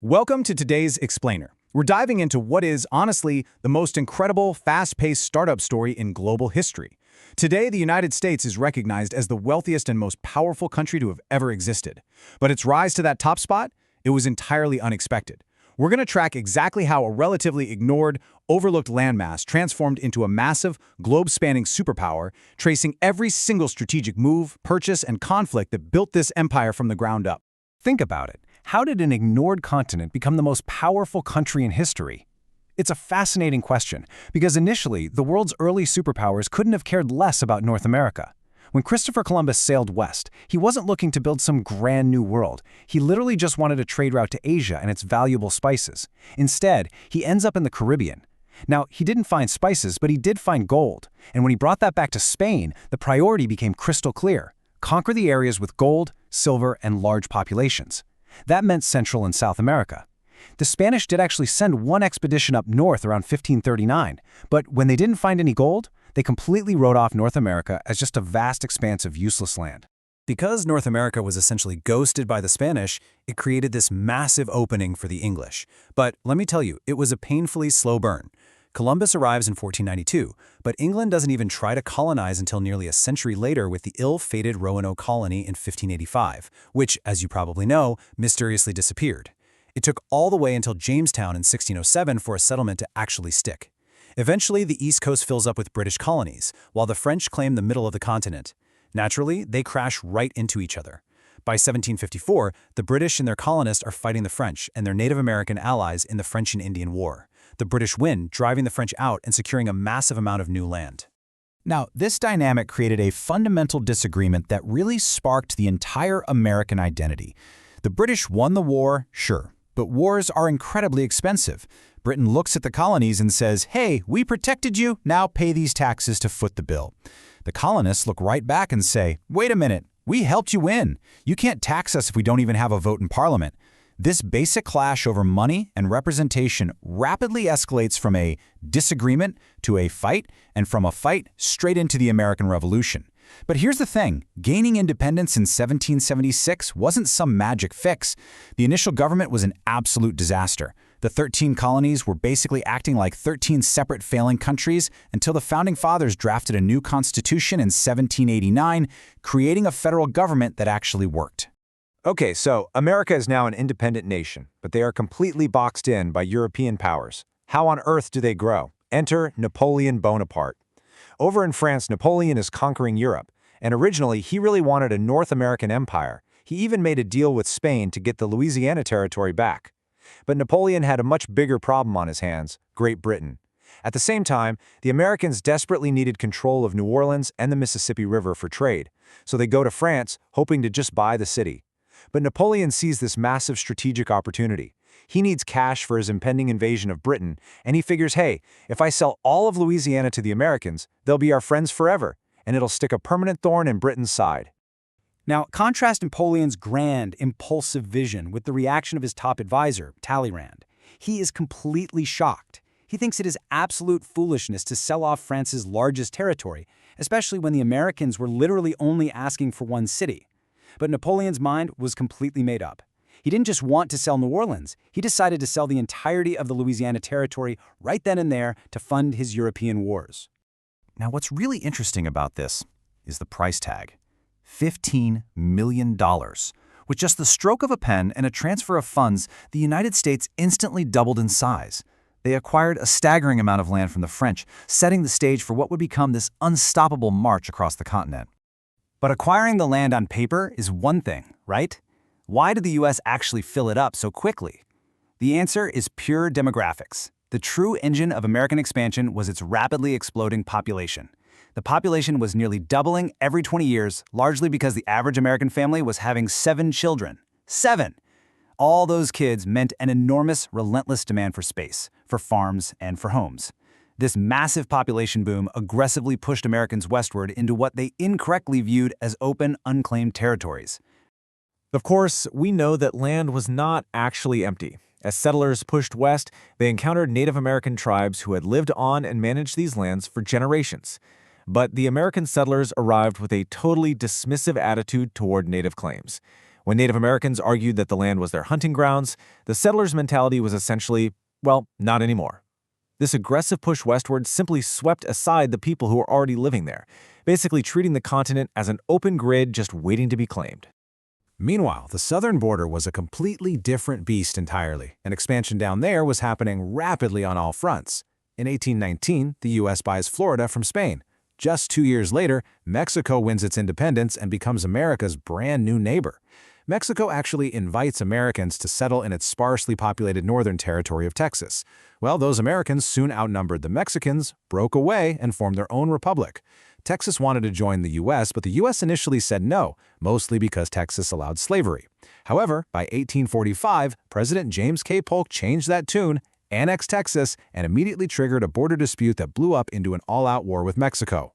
Welcome to today's Explainer. We're diving into what is, honestly, the most incredible, fast-paced startup story in global history. Today, the United States is recognized as the wealthiest and most powerful country to have ever existed. But its rise to that top spot? It was entirely unexpected. We're going to track exactly how a relatively ignored, overlooked landmass transformed into a massive, globe-spanning superpower, tracing every single strategic move, purchase, and conflict that built this empire from the ground up. Think about it. How did an ignored continent become the most powerful country in history? It's a fascinating question, because initially, the world's early superpowers couldn't have cared less about North America. When Christopher Columbus sailed west, he wasn't looking to build some grand new world. He literally just wanted a trade route to Asia and its valuable spices. Instead, he ends up in the Caribbean. Now, he didn't find spices, but he did find gold. And when he brought that back to Spain, the priority became crystal clear: conquer the areas with gold, silver, and large populations. That meant Central and South America. The Spanish did actually send one expedition up north around 1539, but when they didn't find any gold, they completely wrote off North America as just a vast expanse of useless land. Because North America was essentially ghosted by the Spanish, it created this massive opening for the English. But let me tell you, it was a painfully slow burn. Columbus arrives in 1492, but England doesn't even try to colonize until nearly a century later with the ill-fated Roanoke colony in 1585, which, as you probably know, mysteriously disappeared. It took all the way until Jamestown in 1607 for a settlement to actually stick. Eventually, the East Coast fills up with British colonies, while the French claim the middle of the continent. Naturally, they crash right into each other. By 1754, the British and their colonists are fighting the French and their Native American allies in the French and Indian War. The British win, driving the French out and securing a massive amount of new land. Now, this dynamic created a fundamental disagreement that really sparked the entire American identity. The British won the war, sure, but wars are incredibly expensive. Britain looks at the colonies and says, "Hey, we protected you, now pay these taxes to foot the bill." The colonists look right back and say, "Wait a minute, we helped you win. You can't tax us if we don't even have a vote in Parliament." This basic clash over money and representation rapidly escalates from a disagreement to a fight, and from a fight straight into the American Revolution. But here's the thing: gaining independence in 1776 wasn't some magic fix. The initial government was an absolute disaster. The 13 colonies were basically acting like 13 separate failing countries until the Founding Fathers drafted a new constitution in 1789, creating a federal government that actually worked. Okay, so America is now an independent nation, but they are completely boxed in by European powers. How on earth do they grow? Enter Napoleon Bonaparte. Over in France, Napoleon is conquering Europe, and originally he really wanted a North American empire. He even made a deal with Spain to get the Louisiana territory back. But Napoleon had a much bigger problem on his hands: Great Britain. At the same time, the Americans desperately needed control of New Orleans and the Mississippi River for trade, so they go to France, hoping to just buy the city. But Napoleon sees this massive strategic opportunity. He needs cash for his impending invasion of Britain, and he figures, hey, if I sell all of Louisiana to the Americans, they'll be our friends forever, and it'll stick a permanent thorn in Britain's side. Now, contrast Napoleon's grand, impulsive vision with the reaction of his top advisor, Talleyrand. He is completely shocked. He thinks it is absolute foolishness to sell off France's largest territory, especially when the Americans were literally only asking for one city. But Napoleon's mind was completely made up. He didn't just want to sell New Orleans, he decided to sell the entirety of the Louisiana territory right then and there to fund his European wars. Now, what's really interesting about this is the price tag: $15 million. With just the stroke of a pen and a transfer of funds, the United States instantly doubled in size. They acquired a staggering amount of land from the French, setting the stage for what would become this unstoppable march across the continent. But acquiring the land on paper is one thing, right? Why did the U.S. actually fill it up so quickly? The answer is pure demographics. The true engine of American expansion was its rapidly exploding population. The population was nearly doubling every 20 years, largely because the average American family was having 7 children. 7! All those kids meant an enormous, relentless demand for space, for farms, and for homes. This massive population boom aggressively pushed Americans westward into what they incorrectly viewed as open, unclaimed territories. Of course, we know that land was not actually empty. As settlers pushed west, they encountered Native American tribes who had lived on and managed these lands for generations. But the American settlers arrived with a totally dismissive attitude toward native claims. When Native Americans argued that the land was their hunting grounds, the settlers' mentality was essentially, well, not anymore. This aggressive push westward simply swept aside the people who were already living there, basically treating the continent as an open grid just waiting to be claimed. Meanwhile, the southern border was a completely different beast entirely, and expansion down there was happening rapidly on all fronts. In 1819, the U.S. buys Florida from Spain. Just 2 years later, Mexico wins its independence and becomes America's brand new neighbor. Mexico actually invites Americans to settle in its sparsely populated northern territory of Texas. Well, those Americans soon outnumbered the Mexicans, broke away, and formed their own republic. Texas wanted to join the U.S., but the U.S. initially said no, mostly because Texas allowed slavery. However, by 1845, President James K. Polk changed that tune, annexed Texas, and immediately triggered a border dispute that blew up into an all-out war with Mexico.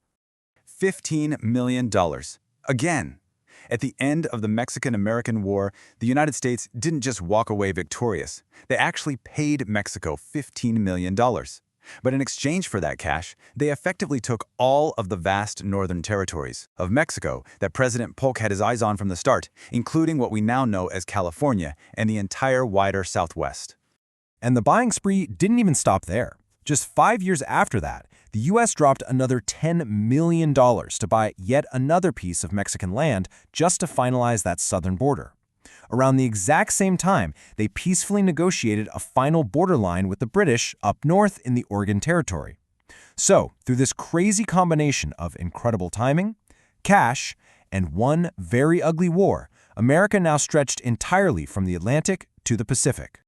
$15 million. Again. At the end of the Mexican-American War, the United States didn't just walk away victorious. They actually paid Mexico $15 million. But in exchange for that cash, they effectively took all of the vast northern territories of Mexico that President Polk had his eyes on from the start, including what we now know as California and the entire wider Southwest. And the buying spree didn't even stop there. Just 5 years after that, the U.S. dropped another $10 million to buy yet another piece of Mexican land just to finalize that southern border. Around the exact same time, they peacefully negotiated a final borderline with the British up north in the Oregon Territory. So, through this crazy combination of incredible timing, cash, and one very ugly war, America now stretched entirely from the Atlantic to the Pacific.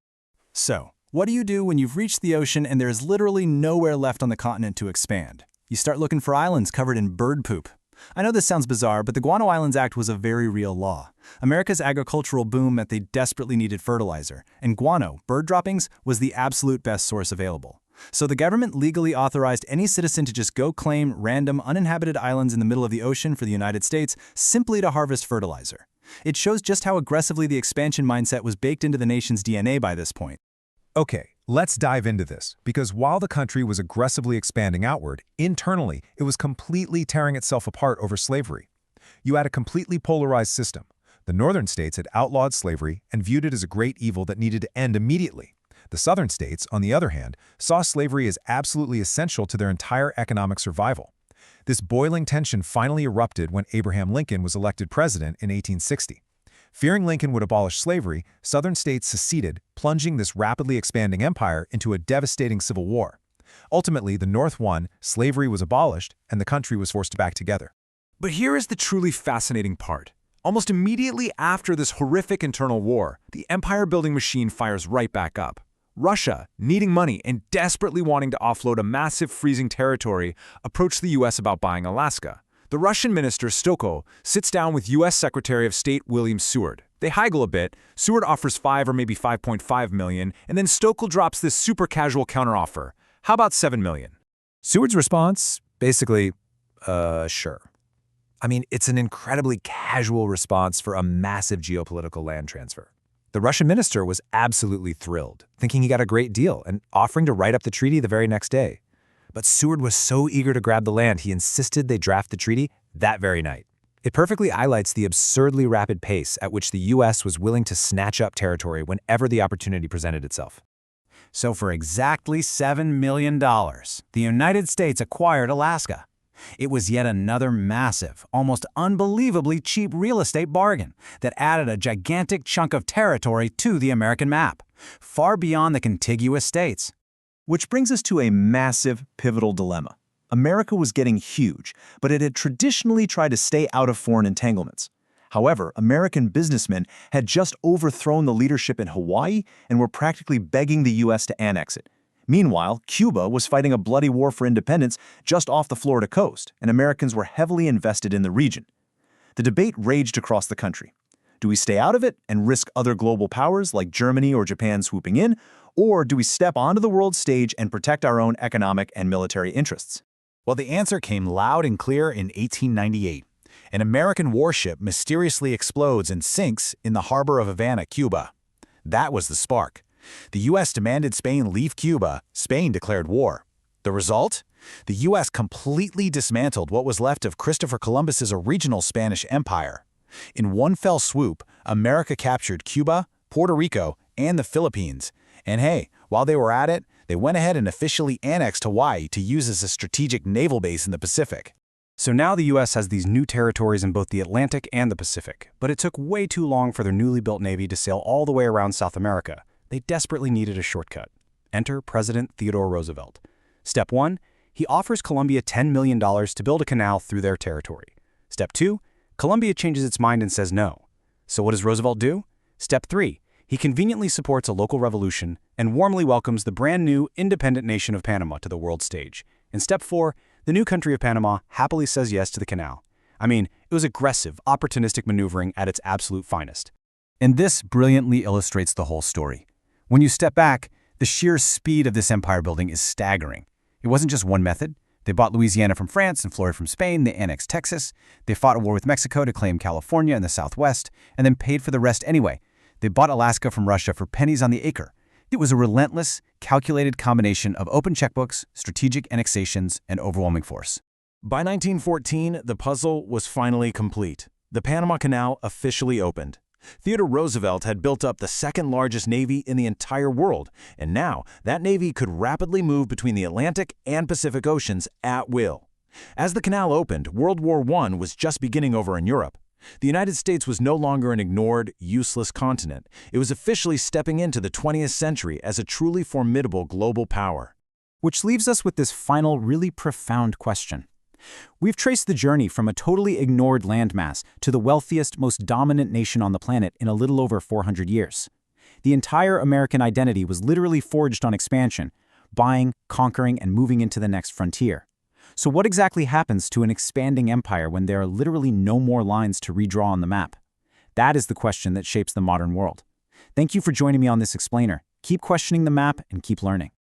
So, what do you do when you've reached the ocean and there's literally nowhere left on the continent to expand? You start looking for islands covered in bird poop. I know this sounds bizarre, but the Guano Islands Act was a very real law. America's agricultural boom meant they desperately needed fertilizer, and guano, bird droppings, was the absolute best source available. So the government legally authorized any citizen to just go claim random uninhabited islands in the middle of the ocean for the United States simply to harvest fertilizer. It shows just how aggressively the expansion mindset was baked into the nation's DNA by this point. Okay, let's dive into this, because while the country was aggressively expanding outward, internally, it was completely tearing itself apart over slavery. You had a completely polarized system. The northern states had outlawed slavery and viewed it as a great evil that needed to end immediately. The southern states, on the other hand, saw slavery as absolutely essential to their entire economic survival. This boiling tension finally erupted when Abraham Lincoln was elected president in 1860. Fearing Lincoln would abolish slavery, southern states seceded, plunging this rapidly expanding empire into a devastating civil war. Ultimately, the North won, slavery was abolished, and the country was forced back together. But here is the truly fascinating part. Almost immediately after this horrific internal war, the empire-building machine fires right back up. Russia, needing money and desperately wanting to offload a massive freezing territory, approached the U.S. about buying Alaska. The Russian minister Stokov sits down with U.S. Secretary of State William Seward. They haggle a bit. Seward offers $5 or maybe $5.5 million, and then Stokov drops this super casual counteroffer. How about $7 million? Seward's response, basically, sure. I mean, it's an incredibly casual response for a massive geopolitical land transfer. The Russian minister was absolutely thrilled, thinking he got a great deal and offering to write up the treaty the very next day. But Seward was so eager to grab the land, he insisted they draft the treaty that very night. It perfectly highlights the absurdly rapid pace at which the U.S. was willing to snatch up territory whenever the opportunity presented itself. So for exactly $7 million, the United States acquired Alaska. It was yet another massive, almost unbelievably cheap real estate bargain that added a gigantic chunk of territory to the American map, far beyond the contiguous states. Which brings us to a massive, pivotal dilemma. America was getting huge, but it had traditionally tried to stay out of foreign entanglements. However, American businessmen had just overthrown the leadership in Hawaii and were practically begging the U.S. to annex it. Meanwhile, Cuba was fighting a bloody war for independence just off the Florida coast, and Americans were heavily invested in the region. The debate raged across the country. Do we stay out of it and risk other global powers like Germany or Japan swooping in, or do we step onto the world stage and protect our own economic and military interests? Well, the answer came loud and clear in 1898. An American warship mysteriously explodes and sinks in the harbor of Havana, Cuba. That was the spark. The U.S. demanded Spain leave Cuba. Spain declared war. The result? The U.S. completely dismantled what was left of Christopher Columbus's original Spanish Empire. In one fell swoop, America captured Cuba, Puerto Rico, and the Philippines. And hey, while they were at it, they went ahead and officially annexed Hawaii to use as a strategic naval base in the Pacific. So now the US has these new territories in both the Atlantic and the Pacific, but it took way too long for their newly built Navy to sail all the way around South America. They desperately needed a shortcut. Enter President Theodore Roosevelt. Step 1, he offers Colombia $10 million to build a canal through their territory. Step 2, Colombia changes its mind and says no. So what does Roosevelt do? Step 3, he conveniently supports a local revolution and warmly welcomes the brand new independent nation of Panama to the world stage. In Step 4, the new country of Panama happily says yes to the canal. I mean, it was aggressive, opportunistic maneuvering at its absolute finest. And this brilliantly illustrates the whole story. When you step back, the sheer speed of this empire building is staggering. It wasn't just one method. They bought Louisiana from France and Florida from Spain, they annexed Texas, they fought a war with Mexico to claim California in the Southwest, and then paid for the rest anyway. They bought Alaska from Russia for pennies on the acre. It was a relentless, calculated combination of open checkbooks, strategic annexations, and overwhelming force. By 1914, the puzzle was finally complete. The Panama Canal officially opened. Theodore Roosevelt had built up the second largest navy in the entire world, and now that navy could rapidly move between the Atlantic and Pacific Oceans at will. As the canal opened, World War I was just beginning over in Europe. The United States was no longer an ignored, useless continent. It was officially stepping into the 20th century as a truly formidable global power. Which leaves us with this final, really profound question. We've traced the journey from a totally ignored landmass to the wealthiest, most dominant nation on the planet in a little over 400 years. The entire American identity was literally forged on expansion, buying, conquering, and moving into the next frontier. So what exactly happens to an expanding empire when there are literally no more lines to redraw on the map? That is the question that shapes the modern world. Thank you for joining me on this explainer. Keep questioning the map and keep learning.